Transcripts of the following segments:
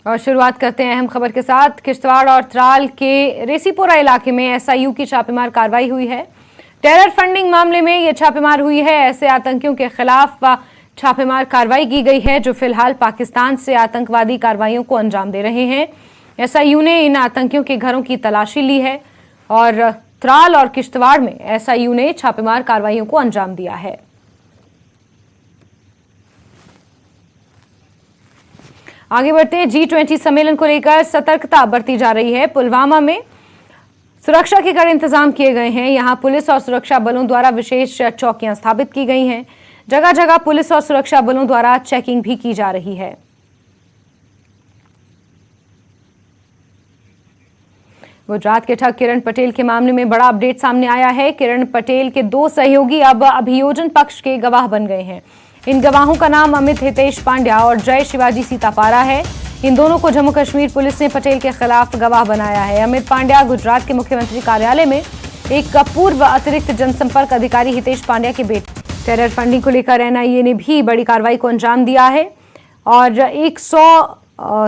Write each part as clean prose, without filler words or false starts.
और शुरुआत करते हैं अहम खबर के साथ। किश्तवाड़ और त्राल के रेसीपोरा इलाके में एसआईयू की छापेमार कार्रवाई हुई है। टेरर फंडिंग मामले में यह छापेमार हुई है। ऐसे आतंकियों के खिलाफ छापेमार कार्रवाई की गई है जो फिलहाल पाकिस्तान से आतंकवादी कार्रवाइयों को अंजाम दे रहे हैं। एसआईयू ने इन आतंकियों के घरों की तलाशी ली है और त्राल और किश्तवाड़ में एसआईयू ने छापेमार कार्रवाइयों को अंजाम दिया है। आगे बढ़ते हैं। G20 सम्मेलन को लेकर सतर्कता बरती जा रही है। पुलवामा में सुरक्षा के कड़े इंतजाम किए गए हैं। यहां पुलिस और सुरक्षा बलों द्वारा विशेष चौकियां स्थापित की गई हैं। जगह जगह पुलिस और सुरक्षा बलों द्वारा चेकिंग भी की जा रही है। गुजरात के ठग किरण पटेल के मामले में बड़ा अपडेट सामने आया है। किरण पटेल के 2 सहयोगी अब अभियोजन पक्ष के गवाह बन गए हैं। इन गवाहों का नाम अमित हितेश पांड्या और जय शिवाजी सीतापारा है। इन दोनों को जम्मू कश्मीर पुलिस ने पटेल के खिलाफ गवाह बनाया है। अमित पांड्या गुजरात के मुख्यमंत्री कार्यालय में एक पूर्व अतिरिक्त जनसंपर्क अधिकारी हितेश पांड्या के बेटे। टेरर फंडिंग को लेकर एनआईए ने भी बड़ी कार्रवाई को अंजाम दिया है और 100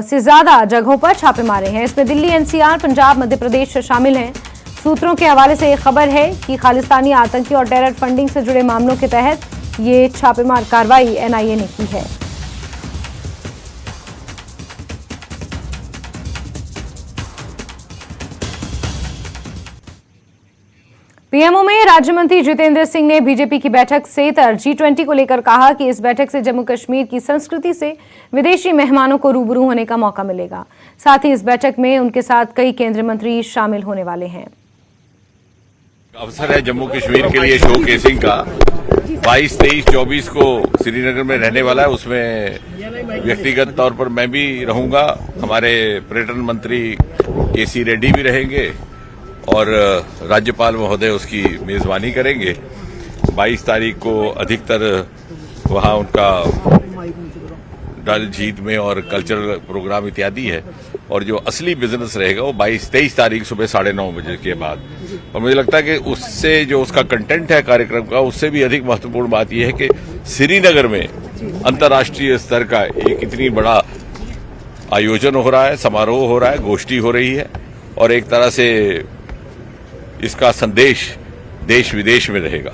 से ज्यादा जगहों पर छापे मारे हैं। इसमें दिल्ली, एनसीआर, पंजाब, मध्य प्रदेश शामिल हैं। सूत्रों के हवाले से एक खबर है कि खालिस्तानी आतंकी और टेरर फंडिंग से जुड़े मामलों के तहत ये छापेमार कार्रवाई एनआईए ने की है। पीएमओ में राज्य मंत्री जितेंद्र सिंह ने बीजेपी की बैठक से G20 को लेकर कहा कि इस बैठक से जम्मू कश्मीर की संस्कृति से विदेशी मेहमानों को रूबरू होने का मौका मिलेगा। साथ ही इस बैठक में उनके साथ कई केंद्रीय मंत्री शामिल होने वाले हैं। अवसर है जम्मू कश्मीर के लिए शो केसिंग का। 22, 23, 24 को श्रीनगर में रहने वाला है। उसमें व्यक्तिगत तौर पर मैं भी रहूंगा। हमारे पर्यटन मंत्री केसी रेड्डी भी रहेंगे और राज्यपाल महोदय उसकी मेजबानी करेंगे। 22 तारीख को अधिकतर वहां उनका डल झील में और कल्चरल प्रोग्राम इत्यादि है और जो असली बिजनेस रहेगा वो 22-23 तारीख सुबह 9:30 बजे के बाद। और मुझे लगता है कि उससे जो उसका कंटेंट है कार्यक्रम का, उससे भी अधिक महत्वपूर्ण बात यह है कि श्रीनगर में अंतर्राष्ट्रीय स्तर का एक इतनी बड़ा आयोजन हो रहा है, समारोह हो रहा है, गोष्ठी हो रही है और एक तरह से इसका संदेश देश विदेश में रहेगा।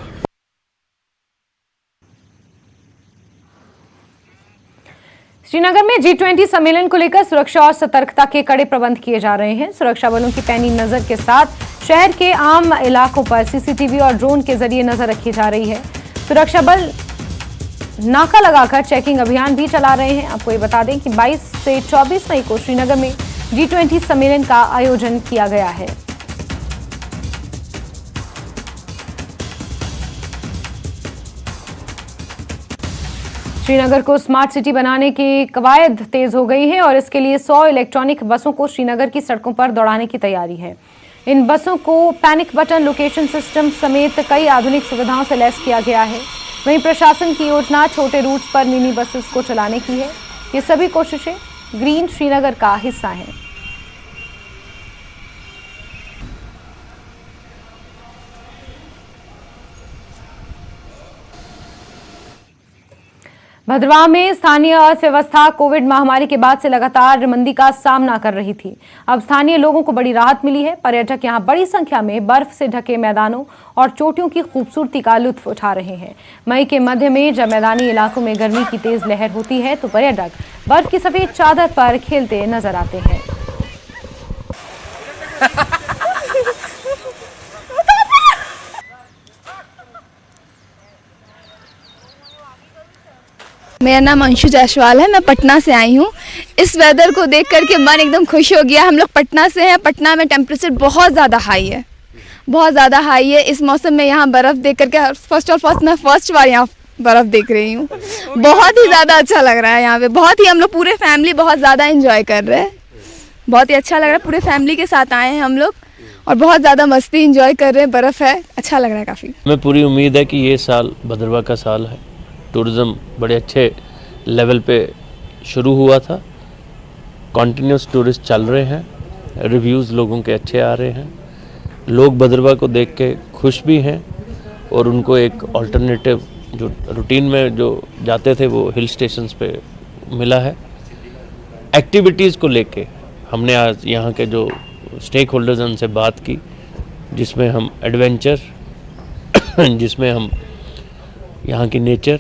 श्रीनगर में G20 सम्मेलन को लेकर सुरक्षा और सतर्कता के कड़े प्रबंध किए जा रहे हैं। सुरक्षा बलों की पैनी नजर के साथ शहर के आम इलाकों पर सीसीटीवी और ड्रोन के जरिए नजर रखी जा रही है। सुरक्षा बल नाका लगाकर चेकिंग अभियान भी चला रहे हैं। आपको ये बता दें कि 22 से 24 मई को श्रीनगर में G20 सम्मेलन का आयोजन किया गया है। श्रीनगर को स्मार्ट सिटी बनाने की कवायद तेज हो गई है और इसके लिए 100 इलेक्ट्रॉनिक बसों को श्रीनगर की सड़कों पर दौड़ाने की तैयारी है। इन बसों को पैनिक बटन, लोकेशन सिस्टम समेत कई आधुनिक सुविधाओं से लैस किया गया है। वहीं प्रशासन की योजना छोटे रूट्स पर मिनी बसेस को चलाने की है। ये सभी कोशिशें ग्रीन श्रीनगर का हिस्सा हैं। भद्रवाह में स्थानीय अर्थव्यवस्था कोविड महामारी के बाद से लगातार मंदी का सामना कर रही थी। अब स्थानीय लोगों को बड़ी राहत मिली है। पर्यटक यहां बड़ी संख्या में बर्फ से ढके मैदानों और चोटियों की खूबसूरती का लुत्फ उठा रहे हैं। मई के मध्य में जब मैदानी इलाकों में गर्मी की तेज लहर होती है तो पर्यटक बर्फ की सफेद चादर पर खेलते नजर आते हैं। मेरा नाम अंशु जायसवाल है। मैं पटना से आई हूँ। इस वेदर को देख करके मन एकदम खुश हो गया। हम लोग पटना से हैं। पटना में टेम्परेचर बहुत ज़्यादा हाई है, बहुत ज़्यादा हाई है। इस मौसम में यहाँ बर्फ़ देख करके मैं फर्स्ट बार यहाँ बर्फ़ देख रही हूँ। बहुत ही ज़्यादा अच्छा लग रहा है यहाँ पे। बहुत ही हम लोग पूरे फैमिली बहुत ज़्यादा एंजॉय कर रहे हैं। बहुत ही अच्छा लग रहा है। पूरे फैमिली के साथ आए हैं हम लोग और बहुत ज़्यादा मस्ती एंजॉय कर रहे हैं। बर्फ़ है, अच्छा लग रहा है काफ़ी। हमें पूरी उम्मीद है कि ये साल भद्रवाह का साल है। टूरिज़्म बड़े अच्छे लेवल पे शुरू हुआ था। कॉन्टिन्यूस टूरिस्ट चल रहे हैं। रिव्यूज़ लोगों के अच्छे आ रहे हैं। लोग भद्रवाह को देख के खुश भी हैं और उनको एक अल्टरनेटिव जो रूटीन में जो जाते थे वो हिल स्टेशंस पे मिला है। एक्टिविटीज़ को लेके हमने आज यहाँ के जो स्टेक होल्डर्स हैं उनसे बात की, जिसमें हम एडवेंचर जिसमें हम यहाँ की नेचर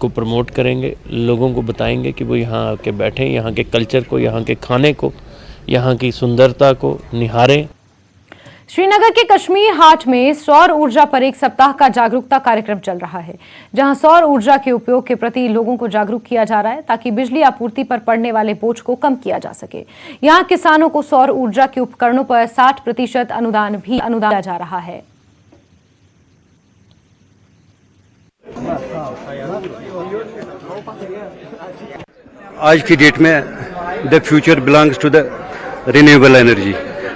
को प्रमोट करेंगे, लोगों को बताएंगे कि वो यहाँ आके बैठें, यहाँ के कल्चर को, यहाँ के खाने को, यहाँ की सुंदरता को निहारें। श्रीनगर के कश्मीर हाट में सौर ऊर्जा पर एक सप्ताह का जागरूकता कार्यक्रम चल रहा है, जहां सौर ऊर्जा के उपयोग के प्रति लोगों को जागरूक किया जा रहा है ताकि बिजली आपूर्ति पर पड़ने वाले बोझ को कम किया जा सके। यहां किसानों को सौर ऊर्जा के उपकरणों पर 60% अनुदान दिया जा रहा है। आज की डेट में the future belongs to the renewable energy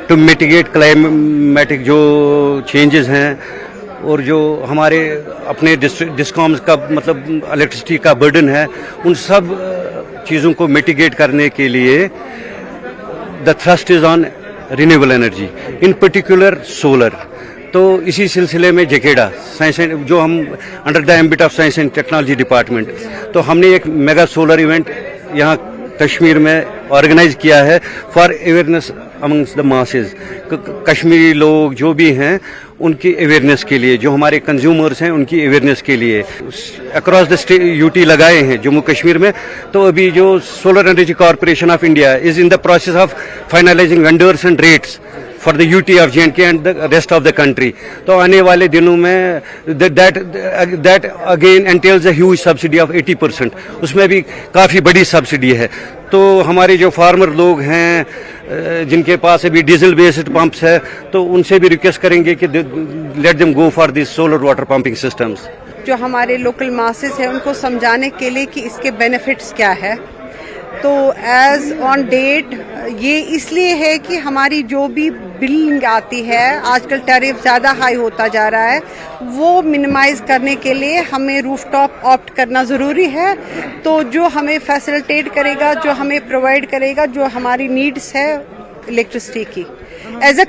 to mitigate climatic जो चेंजेस हैं और जो हमारे अपने डिस्कॉम्स का मतलब इलेक्ट्रिसिटी का बर्डन है, उन सब चीज़ों को मिटिगेट करने के लिए the thrust is on renewable energy, in particular solar. तो इसी सिलसिले में जेकेडा साइंस एंड जो हम under the ambit of science and technology department, तो हमने एक मेगा सोलर इवेंट यहाँ कश्मीर में ऑर्गेनाइज किया है for awareness amongst the masses. Kashmiri लोग जो भी हैं उनकी अवेयरनेस के लिए, जो हमारे कंज्यूमर्स हैं उनकी अवेयरनेस के लिए अक्रॉस द स्टेट यूटी लगाए हैं जम्मू कश्मीर में। तो अभी जो solar energy corporation of India is in the process of finalising vendors and rates for the UT of J&K and the rest of the country. तो आने वाले दिनों में that again entails a huge subsidy of 80%, उसमें भी काफ़ी बड़ी subsidy है। तो हमारे जो फार्मर लोग हैं जिनके पास अभी डीजल बेस्ड पंप्स है, तो उनसे भी रिक्वेस्ट करेंगे कि let them go for this solar water pumping systems. जो हमारे लोकल मासेस हैं उनको समझाने के लिए कि इसके बेनिफिट्स क्या है। तो एज ऑन डेट ये इसलिए है कि हमारी जो भी बिलिंग आती है, आजकल टैरिफ ज़्यादा हाई होता जा रहा है, वो मिनिमाइज करने के लिए हमें रूफटॉप ऑप्ट करना ज़रूरी है। तो जो हमें फैसिलिटेट करेगा, जो हमें प्रोवाइड करेगा जो हमारी नीड्स है इलेक्ट्रिसिटी की, एज अ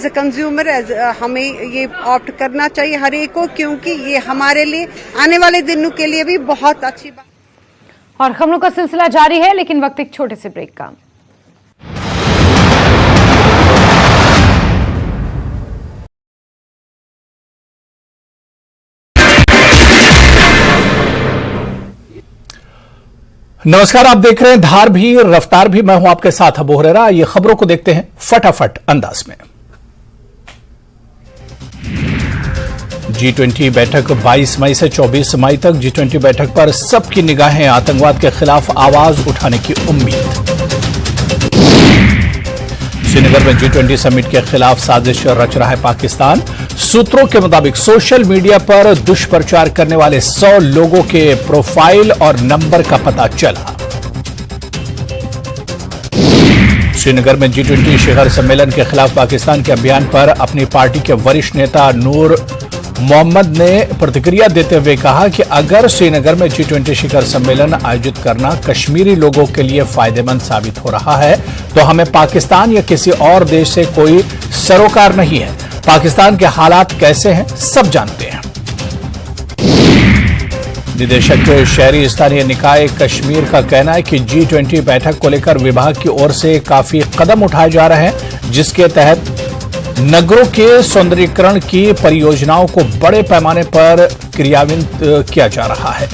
कंज्यूमर हमें ये ऑप्ट करना चाहिए हर एक को, क्योंकि ये हमारे लिए आने वाले दिनों के लिए भी बहुत अच्छी बात। और खबरों का सिलसिला जारी है, लेकिन वक्त एक छोटे से ब्रेक का। नमस्कार, आप देख रहे हैं धार भी रफ्तार भी, मैं हूं आपके साथ अबू हुरैरा। ये खबरों को देखते हैं फटाफट अंदाज में। G20 बैठक 22 मई से 24 मई तक। G20 बैठक पर सबकी निगाहें, आतंकवाद के खिलाफ आवाज उठाने की उम्मीद। श्रीनगर में G20 समिट के खिलाफ साजिश रच रहा है पाकिस्तान। सूत्रों के मुताबिक सोशल मीडिया पर दुष्प्रचार करने वाले 100 लोगों के प्रोफाइल और नंबर का पता चला। श्रीनगर में G20 शिखर सम्मेलन के खिलाफ पाकिस्तान के अभियान पर अपनी पार्टी के वरिष्ठ नेता नूर मोहम्मद ने प्रतिक्रिया देते हुए कहा कि अगर श्रीनगर में G20 शिखर सम्मेलन आयोजित करना कश्मीरी लोगों के लिए फायदेमंद साबित हो रहा है, तो हमें पाकिस्तान या किसी और देश से कोई सरोकार नहीं है। पाकिस्तान के हालात कैसे हैं सब जानते हैं। निदेशक शहरी स्थानीय निकाय कश्मीर का कहना है कि G20 बैठक को लेकर विभाग की ओर से काफी कदम उठाए जा रहे हैं, जिसके तहत नगरों के सौंदर्यीकरण की परियोजनाओं को बड़े पैमाने पर क्रियान्वित किया जा रहा है।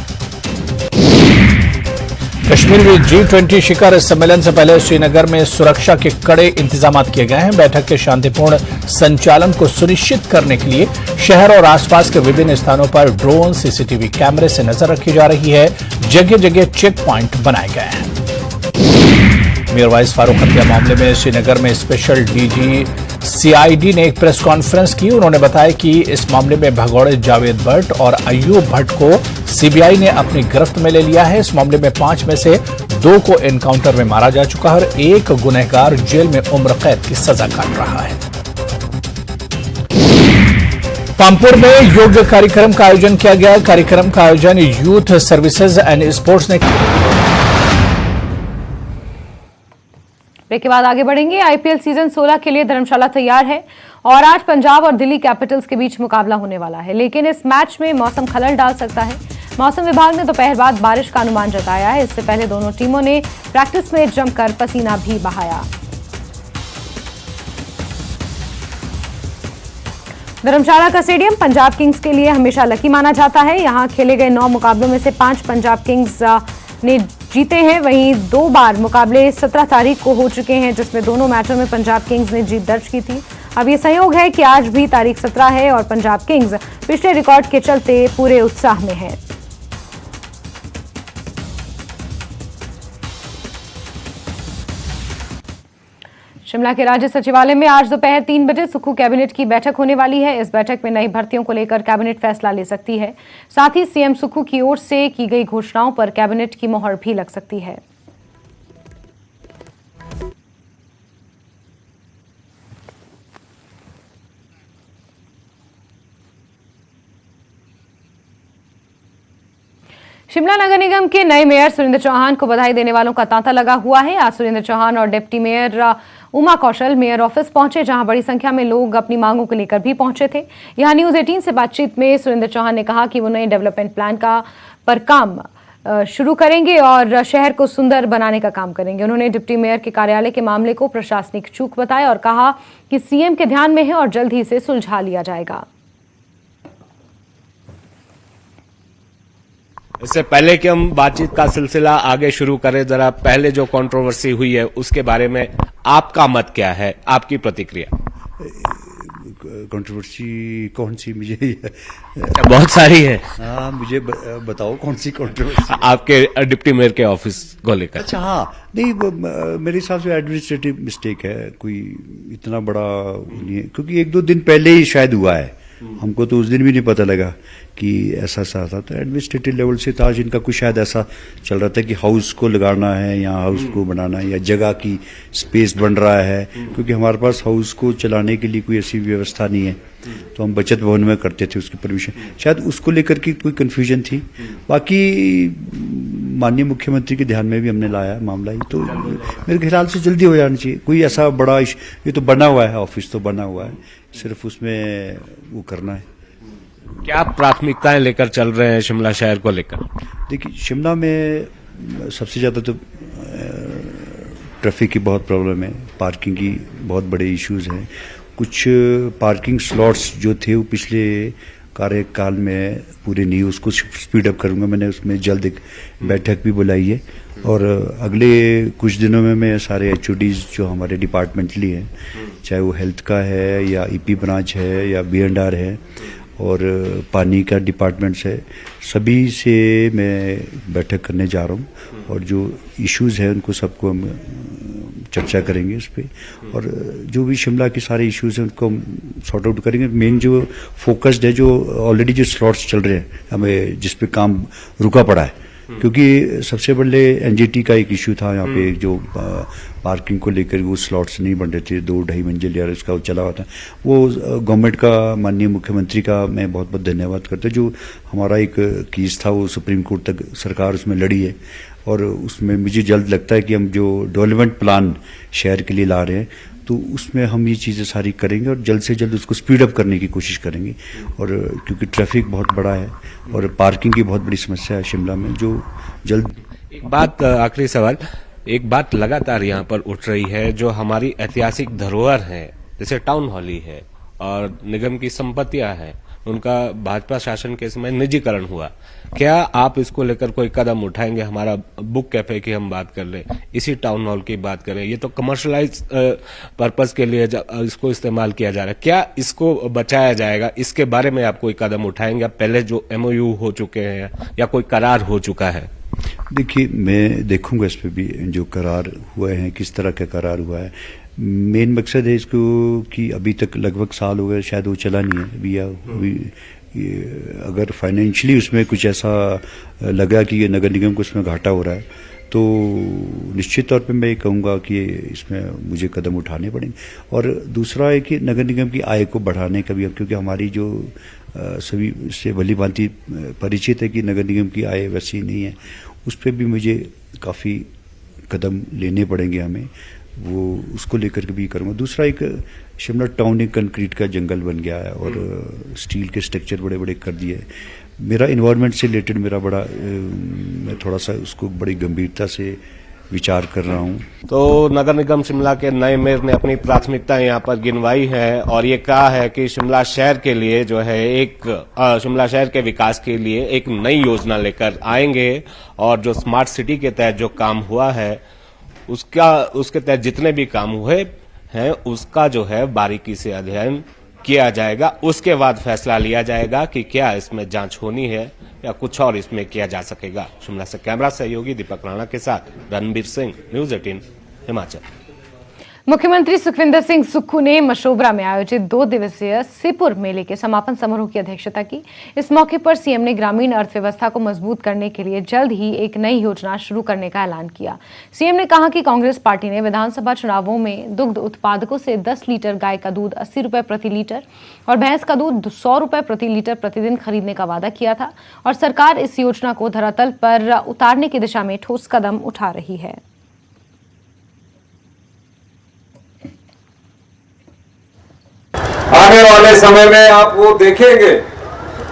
कश्मीर में G20 शिखर सम्मेलन से पहले श्रीनगर में सुरक्षा के कड़े इंतजाम किए गए हैं। बैठक के शांतिपूर्ण संचालन को सुनिश्चित करने के लिए शहर और आसपास के विभिन्न स्थानों पर ड्रोन, सीसीटीवी कैमरे से नजर रखी जा रही है। जगह जगह चेक पॉइंट बनाए गए हैं। मीरवाइज फारूक हत्या मामले में श्रीनगर में स्पेशल डीजी CID ने एक प्रेस कॉन्फ्रेंस की। उन्होंने बताया कि इस मामले में भगोड़े जावेद भट्ट और अयूब भट्ट को CBI ने अपनी गिरफ्त में ले लिया है। इस मामले में 5 में से 2 को एनकाउंटर में मारा जा चुका है और एक गुनहगार जेल में उम्र कैद की सजा काट रहा है। पामपुर में योग कार्यक्रम का आयोजन किया गया। कार्यक्रम का आयोजन यूथ सर्विसेज एंड स्पोर्ट्स ने। ब्रेक के बाद आगे बढ़ेंगे। IPL सीजन 16 के लिए धर्मशाला तैयार है और आज पंजाब और दिल्ली कैपिटल्स के बीच मुकाबला होने वाला है, लेकिन इस मैच में मौसम खलल डाल सकता है। मौसम विभाग ने दोपहर बाद बारिश का अनुमान जताया है। इससे पहले दोनों टीमों ने प्रैक्टिस में जमकर पसीना भी बहाया। धर्मशाला का स्टेडियम पंजाब किंग्स के लिए हमेशा लकी माना जाता है। यहां खेले गए 9 मुकाबलों में से 5 पंजाब किंग्स ने जीते हैं। वहीं 2 बार मुकाबले 17 तारीख को हो चुके हैं, जिसमें दोनों मैचों में पंजाब किंग्स ने जीत दर्ज की थी। अब ये संयोग है कि आज भी तारीख 17 है और पंजाब किंग्स पिछले रिकॉर्ड के चलते पूरे उत्साह में है। शिमला के राज्य सचिवालय में आज दोपहर 3 बजे सुक्खू कैबिनेट की बैठक होने वाली है। इस बैठक में नई भर्तियों को लेकर कैबिनेट फैसला ले सकती है। साथ ही सीएम सुक्खू की ओर से की गई घोषणाओं पर कैबिनेट की मोहर भी लग सकती है। शिमला नगर निगम के नए मेयर सुरेंद्र चौहान को बधाई देने वालों का तांता लगा हुआ है। आज सुरेंद्र चौहान और डिप्टी मेयर उमा कौशल मेयर ऑफिस पहुंचे, जहां बड़ी संख्या में लोग अपनी मांगों को लेकर भी पहुंचे थे। यहां न्यूज 18 से बातचीत में सुरेंद्र चौहान ने कहा कि वो नए डेवलपमेंट प्लान पर काम शुरू करेंगे और शहर को सुंदर बनाने का काम करेंगे। उन्होंने डिप्टी मेयर के कार्यालय के मामले को प्रशासनिक चूक बताया और कहा कि सीएम के ध्यान में है और जल्द ही इसे सुलझा लिया जाएगा। इससे पहले कि हम बातचीत का सिलसिला आगे शुरू करें, जरा पहले जो कंट्रोवर्सी हुई है उसके बारे में आपका मत क्या है, आपकी प्रतिक्रिया? कंट्रोवर्सी कौन सी? मुझे बहुत सारी है। हाँ, मुझे बताओ कौन सी कंट्रोवर्सी? आपके डिप्टी मेयर के ऑफिस को लेकर। अच्छा, हाँ, नहीं, मेरे हिसाब से एडमिनिस्ट्रेटिव मिस्टेक है, कोई इतना बड़ा नहीं है, क्योंकि 1-2 दिन पहले ही शायद हुआ है। हमको तो उस दिन भी नहीं पता लगा कि ऐसा था। तो एडमिनिस्ट्रेटिव लेवल से था, जिनका कुछ शायद ऐसा चल रहा था कि हाउस को लगाना है या हाउस को बनाना है या जगह की स्पेस बन रहा है, क्योंकि हमारे पास हाउस को चलाने के लिए कोई ऐसी व्यवस्था नहीं है। तो हम बचत भवन में करते थे उसकी परमिशन, शायद उसको लेकर के कोई कंफ्यूजन थी। बाकी माननीय मुख्यमंत्री के ध्यान में भी हमने लाया मामला ही, तो मेरे ख्याल से जल्दी हो जाना चाहिए। कोई ऐसा बड़ा ये तो बना हुआ है, ऑफिस तो बना हुआ है, सिर्फ उसमें वो करना है। क्या प्राथमिकताएं लेकर चल रहे हैं शिमला शहर को लेकर? देखिए, शिमला में सबसे ज़्यादा तो ट्रैफिक की बहुत प्रॉब्लम है, पार्किंग की बहुत बड़े इश्यूज हैं। कुछ पार्किंग स्लॉट्स जो थे वो पिछले कार्यकाल में पूरे नहीं, उसको स्पीड अप करूंगा। मैंने उसमें जल्द एक बैठक भी बुलाई है और अगले कुछ दिनों में मैं सारे HODs जो हमारे डिपार्टमेंटली हैं, चाहे वो हेल्थ का है या EP ब्रांच है या B&R है और पानी का डिपार्टमेंट्स है, सभी से मैं बैठक करने जा रहा हूँ और जो इश्यूज है उनको सबको हम चर्चा करेंगे उस पर, और जो भी शिमला के सारे इश्यूज हैं उनको हम सॉर्ट आउट करेंगे। मेन जो फोकस्ड है, जो ऑलरेडी जो स्लॉट्स चल रहे हैं, हमें जिस पे काम रुका पड़ा है, क्योंकि सबसे पहले NGT का एक इश्यू था यहाँ पे, जो पार्किंग को लेकर वो स्लॉट्स नहीं बन रहे थे, 2-2.5 मंजिल या उसका चला हुआ था। वो गवर्नमेंट का, माननीय मुख्यमंत्री का मैं बहुत बहुत धन्यवाद करता हूँ। जो हमारा एक केस था वो सुप्रीम कोर्ट तक सरकार उसमें लड़ी है और उसमें मुझे जल्द लगता है कि हम जो डेवलपमेंट प्लान शहर के लिए ला रहे हैं तो उसमें हम ये चीज़ें सारी करेंगे और जल्द से जल्द उसको स्पीड अप करने की कोशिश करेंगे। और क्योंकि ट्रैफिक बहुत बड़ा है और पार्किंग की बहुत बड़ी समस्या है शिमला में, जो जल्द। एक बात, आखिरी सवाल, एक बात लगातार यहाँ पर उठ रही है, जो हमारी ऐतिहासिक धरोहर है, जैसे टाउन हॉल ही है और निगम की संपत्तियां हैं, उनका भाजपा शासन के समय निजीकरण हुआ। क्या आप इसको लेकर कोई कदम उठाएंगे? हमारा बुक कैफे की हम बात कर लें, इसी टाउन हॉल की बात करें, ये तो कमर्शलाइज पर्पस के लिए इसको इस्तेमाल किया जा रहा है, क्या इसको बचाया जाएगा? इसके बारे में आप कोई कदम उठाएंगे? पहले जो MOU हो चुके हैं या कोई करार हो चुका है? देखिए, मैं देखूंगा इस पे भी जो करार हुए हैं, किस तरह का करार हुआ है। मेन मकसद है इसको कि अभी तक लगभग साल हो गए, शायद वो चला नहीं है अभी। अगर फाइनेंशियली उसमें कुछ ऐसा लगा कि ये नगर निगम को उसमें घाटा हो रहा है तो निश्चित तौर पे मैं ये कहूँगा कि इसमें मुझे कदम उठाने पड़ेंगे। और दूसरा है कि नगर निगम की आय को बढ़ाने का भी, क्योंकि हमारी जो सभी से भली भांति परिचित है कि नगर निगम की आय वैसी नहीं है, उस पर भी मुझे काफ़ी कदम लेने पड़ेंगे हमें, वो उसको लेकर के भी करूँगा। दूसरा, एक शिमला टाउन एक कंक्रीट का जंगल बन गया है और स्टील के स्ट्रक्चर बड़े बड़े कर दिए। मेरा इन्वायरमेंट से रिलेटेड मेरा बड़ा मैं थोड़ा सा उसको बड़ी गंभीरता से विचार कर रहा हूं। तो नगर निगम शिमला के नए मेयर ने अपनी प्राथमिकता यहाँ पर गिनवाई है और ये कहा है कि शिमला शहर के लिए जो है शिमला शहर के विकास के लिए एक नई योजना लेकर आएंगे और जो स्मार्ट सिटी के तहत जो काम हुआ है उसके तहत जितने भी काम हुए हैं उसका जो है बारीकी से अध्ययन किया जाएगा। उसके बाद फैसला लिया जाएगा कि क्या इसमें जांच होनी है या कुछ और इसमें किया जा सकेगा। शिमला से कैमरा सहयोगी दीपक राणा के साथ रणबीर सिंह, न्यूज़ 18 हिमाचल। मुख्यमंत्री सुखविंदर सिंह सुक्खू ने मशोबरा में आयोजित 2 दिवसीय सीपुर मेले के समापन समारोह की अध्यक्षता की। इस मौके पर सीएम ने ग्रामीण अर्थव्यवस्था को मजबूत करने के लिए जल्द ही एक नई योजना शुरू करने का ऐलान किया। सीएम ने कहा कि कांग्रेस पार्टी ने विधानसभा चुनावों में दुग्ध उत्पादकों से 10 लीटर गाय का दूध 80 रुपए प्रति लीटर और भैंस का दूध 100 रुपए प्रति लीटर प्रतिदिन खरीदने का वादा किया था और सरकार इस योजना को धरातल पर उतारने की दिशा में ठोस कदम उठा रही है। आने वाले समय में आप वो देखेंगे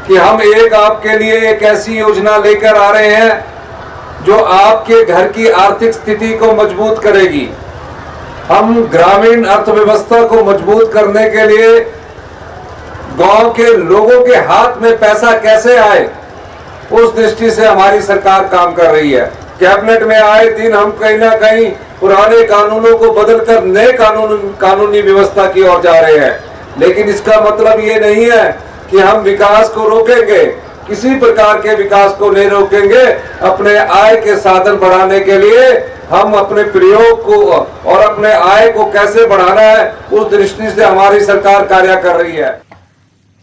कि हम आपके लिए एक ऐसी योजना लेकर आ रहे हैं जो आपके घर की आर्थिक स्थिति को मजबूत करेगी। हम ग्रामीण अर्थव्यवस्था को मजबूत करने के लिए गांव के लोगों के हाथ में पैसा कैसे आए उस दृष्टि से हमारी सरकार काम कर रही है। कैबिनेट में आए दिन हम कहीं ना कहीं पुराने कानूनों को बदलकर नए कानूनी व्यवस्था की ओर जा रहे हैं, लेकिन इसका मतलब ये नहीं है कि हम विकास को रोकेंगे। किसी प्रकार के विकास को नहीं रोकेंगे। अपने आय के साधन बढ़ाने के लिए हम अपने प्रयोग को और अपने आय को कैसे बढ़ाना है उस दृष्टि से हमारी सरकार कार्य कर रही है।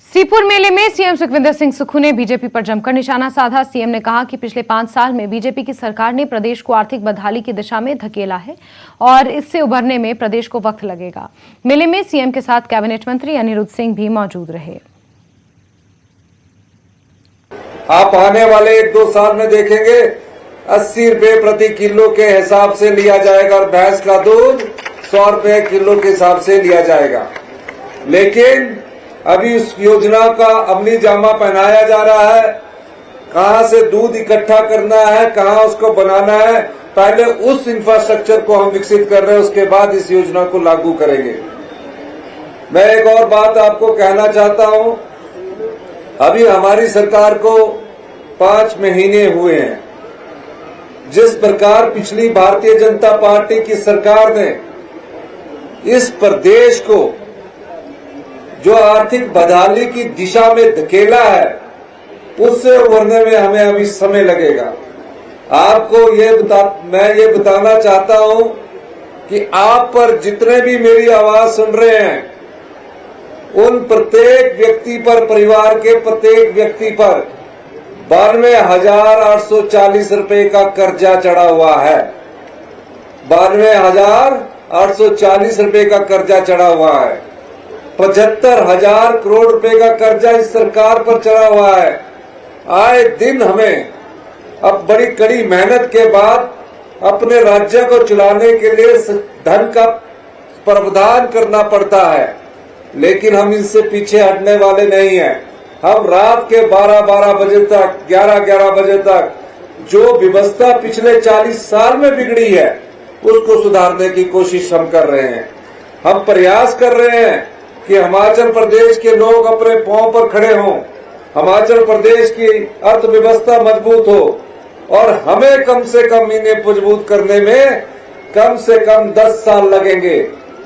सीपुर मेले में सीएम सुखविंदर सिंह सुक्खू ने बीजेपी पर जमकर निशाना साधा। सीएम ने कहा कि पिछले 5 साल में बीजेपी की सरकार ने प्रदेश को आर्थिक बदहाली की दिशा में धकेला है और इससे उभरने में प्रदेश को वक्त लगेगा। मेले में सीएम के साथ कैबिनेट मंत्री अनिरुद्ध सिंह भी मौजूद रहे। आप आने वाले 1-2 साल में देखेंगे 80 रुपए प्रति किलो के हिसाब से लिया जाएगा और भैंस का दूध 100 रुपए किलो के हिसाब से लिया जाएगा। लेकिन अभी उस योजना का अमली जामा पहनाया जा रहा है। कहां से दूध इकट्ठा करना है, कहां उसको बनाना है, पहले उस इंफ्रास्ट्रक्चर को हम विकसित कर रहे हैं, उसके बाद इस योजना को लागू करेंगे। मैं एक और बात आपको कहना चाहता हूं। अभी हमारी सरकार को 5 महीने हुए हैं। जिस प्रकार पिछली भारतीय जनता पार्टी की सरकार ने इस प्रदेश को जो आर्थिक बदहाली की दिशा में धकेला है उससे उभरने में हमें अभी समय लगेगा। आपको मैं ये बताना चाहता हूं कि आप पर जितने भी मेरी आवाज सुन रहे हैं उन प्रत्येक व्यक्ति पर, परिवार के प्रत्येक व्यक्ति पर 92,840 रुपए का कर्जा चढ़ा हुआ है। 92,840 रुपए का कर्जा चढ़ा हुआ है। 75,000 करोड़ रुपए का कर्जा इस सरकार पर चढ़ा हुआ है। आए दिन हमें अब बड़ी कड़ी मेहनत के बाद अपने राज्य को चलाने के लिए धन का प्रावधान करना पड़ता है, लेकिन हम इनसे पीछे हटने वाले नहीं हैं। हम रात के 12-12 बजे तक, 11-11 बजे तक जो व्यवस्था पिछले 40 साल में बिगड़ी है उसको सुधारने की कोशिश हम कर रहे हैं। हम प्रयास कर रहे हैं कि हिमाचल प्रदेश के लोग अपने पांव पर खड़े हों, हिमाचल प्रदेश की अर्थव्यवस्था मजबूत हो और हमें कम से कम इन्हें मजबूत करने में कम से कम 10 साल लगेंगे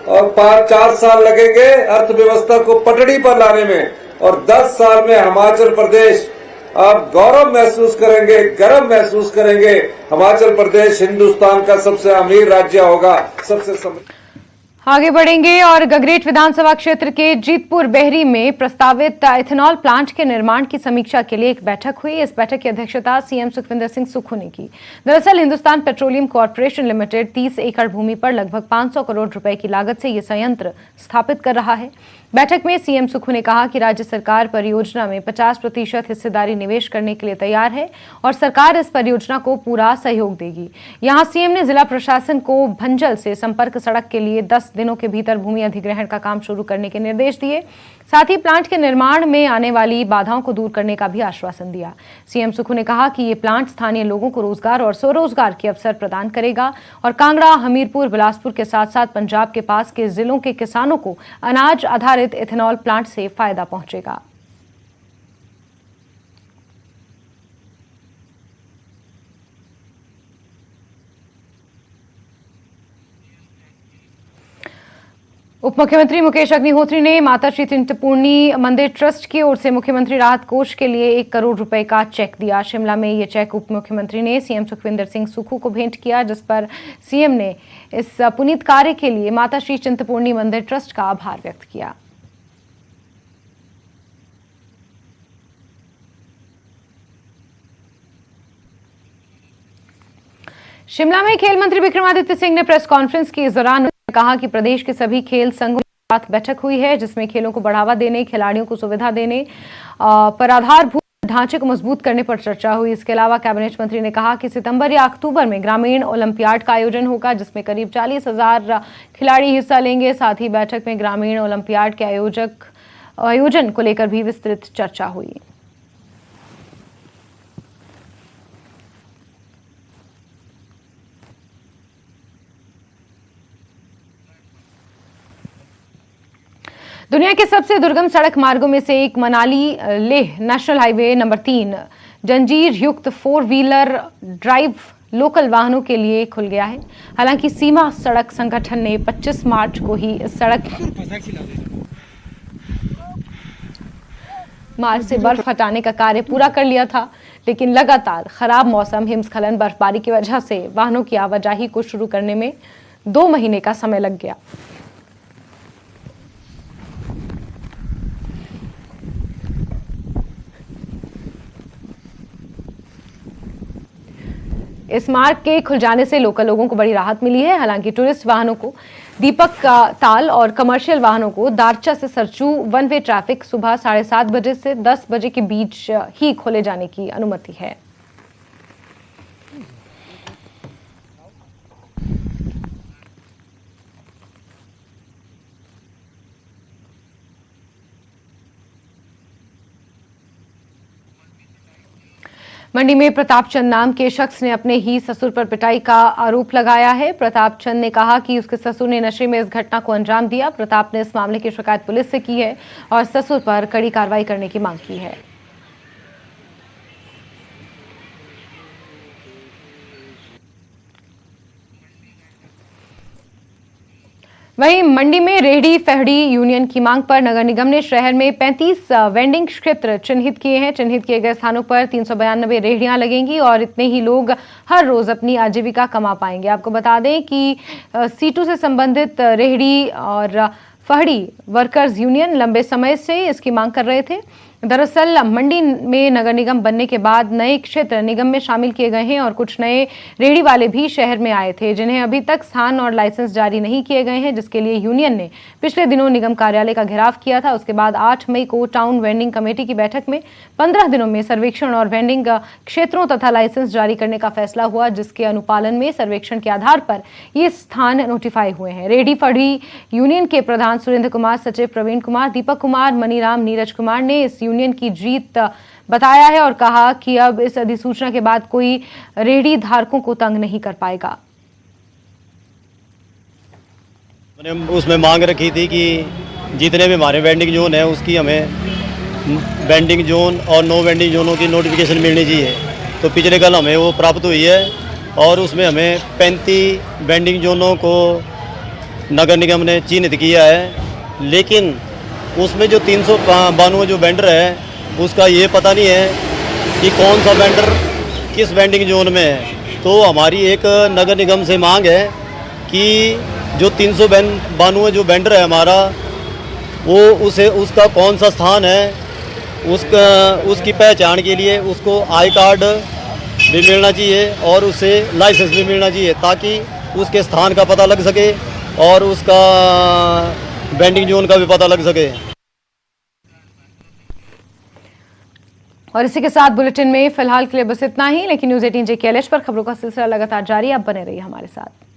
और 4 साल लगेंगे अर्थव्यवस्था को पटड़ी पर लाने में, और 10 साल में हिमाचल प्रदेश आप गौरव महसूस करेंगे, गर्व महसूस करेंगे। हिमाचल प्रदेश हिंदुस्तान का सबसे अमीर राज्य होगा, सबसे आगे बढ़ेंगे और गगरेट विधानसभा क्षेत्र के जीतपुर बेहरी में प्रस्तावित इथेनॉल प्लांट के निर्माण की समीक्षा के लिए एक बैठक हुई। इस बैठक की अध्यक्षता सीएम सुखविंदर सिंह सुक्खू ने की। दरअसल हिंदुस्तान पेट्रोलियम कॉर्पोरेशन लिमिटेड 30 एकड़ भूमि पर लगभग 500 करोड़ रुपए की लागत से यह संयंत्र स्थापित कर रहा है। बैठक में सीएम सुक्खू ने कहा कि राज्य सरकार परियोजना में 50% हिस्सेदारी निवेश करने के लिए तैयार है और सरकार इस परियोजना को पूरा सहयोग देगी। यहां सीएम ने जिला प्रशासन को भंजल से संपर्क सड़क के लिए 10 दिनों के भीतर भूमि अधिग्रहण का काम शुरू करने के निर्देश दिए। साथ ही प्लांट के निर्माण में आने वाली बाधाओं को दूर करने का भी आश्वासन दिया। सीएम सुक्खू ने कहा कि ये प्लांट स्थानीय लोगों को रोजगार और स्वरोजगार के अवसर प्रदान करेगा और कांगड़ा, हमीरपुर, बिलासपुर के साथ साथ पंजाब के पास के जिलों के किसानों को अनाज आधारित इथेनॉल प्लांट से फायदा पहुंचेगा। उप मुख्यमंत्री मुकेश अग्निहोत्री ने माता श्री चिंतपूर्णी मंदिर ट्रस्ट की ओर से मुख्यमंत्री राहत कोष के लिए 1 करोड़ रुपए का चेक दिया। शिमला में ये चेक उप मुख्यमंत्री ने सीएम सुखविंदर सिंह सुक्खू को भेंट किया, जिस पर सीएम ने इस पुनीत कार्य के लिए माता श्री चिंतपूर्णी मंदिर ट्रस्ट का आभार व्यक्त किया। शिमला में खेल मंत्री विक्रमादित्य सिंह ने प्रेस कॉन्फ्रेंस की इस दौरान कहा कि प्रदेश के सभी खेल संघों के साथ बैठक हुई है, जिसमें खेलों को बढ़ावा देने, खिलाड़ियों को सुविधा देने पर आधारभूत ढांचे को मजबूत करने पर चर्चा हुई। इसके अलावा कैबिनेट मंत्री ने कहा कि सितंबर या अक्टूबर में ग्रामीण ओलंपियाड का आयोजन होगा, जिसमें करीब 40,000 खिलाड़ी हिस्सा लेंगे। साथ ही बैठक में ग्रामीण ओलंपियाड के आयोजन को लेकर भी विस्तृत चर्चा हुई। दुनिया के सबसे दुर्गम सड़क मार्गों में से एक Manali Leh national highway number 3 जंजीर युक्त 4 व्हीलर ड्राइव लोकल वाहनों के लिए खुल गया है। हालांकि सीमा सड़क संगठन ने 25 मार्च को ही इस सड़क मार्ग से बर्फ हटाने का कार्य पूरा कर लिया था, लेकिन लगातार खराब मौसम, हिमस्खलन, बर्फबारी की वजह से वाहनों की आवाजाही को शुरू करने में 2 महीने का समय लग गया। इस मार्ग के खुल जाने से लोकल लोगों को बड़ी राहत मिली है। हालांकि टूरिस्ट वाहनों को दीपक ताल और कमर्शियल वाहनों को दारचा से सरचू वन वे ट्रैफिक सुबह 7:30 बजे से 10 बजे के बीच ही खोले जाने की अनुमति है। मंडी में प्रताप चंद नाम के शख्स ने अपने ही ससुर पर पिटाई का आरोप लगाया है। प्रताप चंद ने कहा कि उसके ससुर ने नशे में इस घटना को अंजाम दिया। प्रताप ने इस मामले की शिकायत पुलिस से की है और ससुर पर कड़ी कार्रवाई करने की मांग की है। वहीं मंडी में रेहड़ी फेहड़ी यूनियन की मांग पर नगर निगम ने शहर में 35 वेंडिंग क्षेत्र चिन्हित किए हैं। चिन्हित किए गए स्थानों पर 392 रेहड़ियां लगेंगी और इतने ही लोग हर रोज अपनी आजीविका कमा पाएंगे। आपको बता दें कि सीटू से संबंधित रेहड़ी और फेहड़ी वर्कर्स यूनियन लंबे समय से इसकी मांग कर रहे थे। दरअसल मंडी में नगर निगम बनने के बाद नए क्षेत्र निगम में शामिल किए गए हैं और कुछ नए रेहड़ी वाले भी शहर में आए थे, जिन्हें अभी तक स्थान और लाइसेंस जारी नहीं किए गए हैं, जिसके लिए यूनियन ने पिछले दिनों निगम कार्यालय का घेराव किया था। उसके बाद 8 मई को टाउन वेंडिंग कमेटी की बैठक में 15 दिनों में सर्वेक्षण और वेंडिंग क्षेत्रों तथा लाइसेंस जारी करने का फैसला हुआ, जिसके अनुपालन में सर्वेक्षण के आधार पर ये स्थान नोटिफाई हुए हैं। रेहड़ी फड़ी यूनियन के प्रधान सुरेंद्र कुमार, सचिव प्रवीण कुमार, दीपक कुमार, मनीराम, नीरज कुमार ने इस यूनियन की जीत बताया है और कहा कि अब इस अधिसूचना के बाद कोई रेहड़ी धारकों को तंग नहीं कर पाएगा। मैंने उसमें मांग रखी थी कि जितने भी हमारे वेंडिंग जोन है उसकी हमें वेंडिंग जोन और नो वेंडिंग जोनों की नोटिफिकेशन मिलनी चाहिए। तो पिछले कल हमें वो प्राप्त हुई है और उसमें हमें 35 वेंडिंग जोनों को नगर निगम ने चिन्हित किया है, लेकिन उसमें जो 392 जो वेंडर है उसका ये पता नहीं है कि कौन सा वेंडर किस वेंडिंग जोन में है। तो हमारी एक नगर निगम से मांग है कि जो 392 जो वेंडर है हमारा, वो उसका कौन सा स्थान है, उसकी पहचान के लिए उसको आई कार्ड भी मिलना चाहिए और उसे लाइसेंस भी मिलना चाहिए, ताकि उसके स्थान का पता लग सके और उसका वेंडिंग जोन का भी पता लग सके। और इसी के साथ बुलेटिन में फिलहाल के लिए बस इतना ही, लेकिन न्यूज़ 18 JKLH पर खबरों का सिलसिला लगातार जारी। आप बने रहिए हमारे साथ।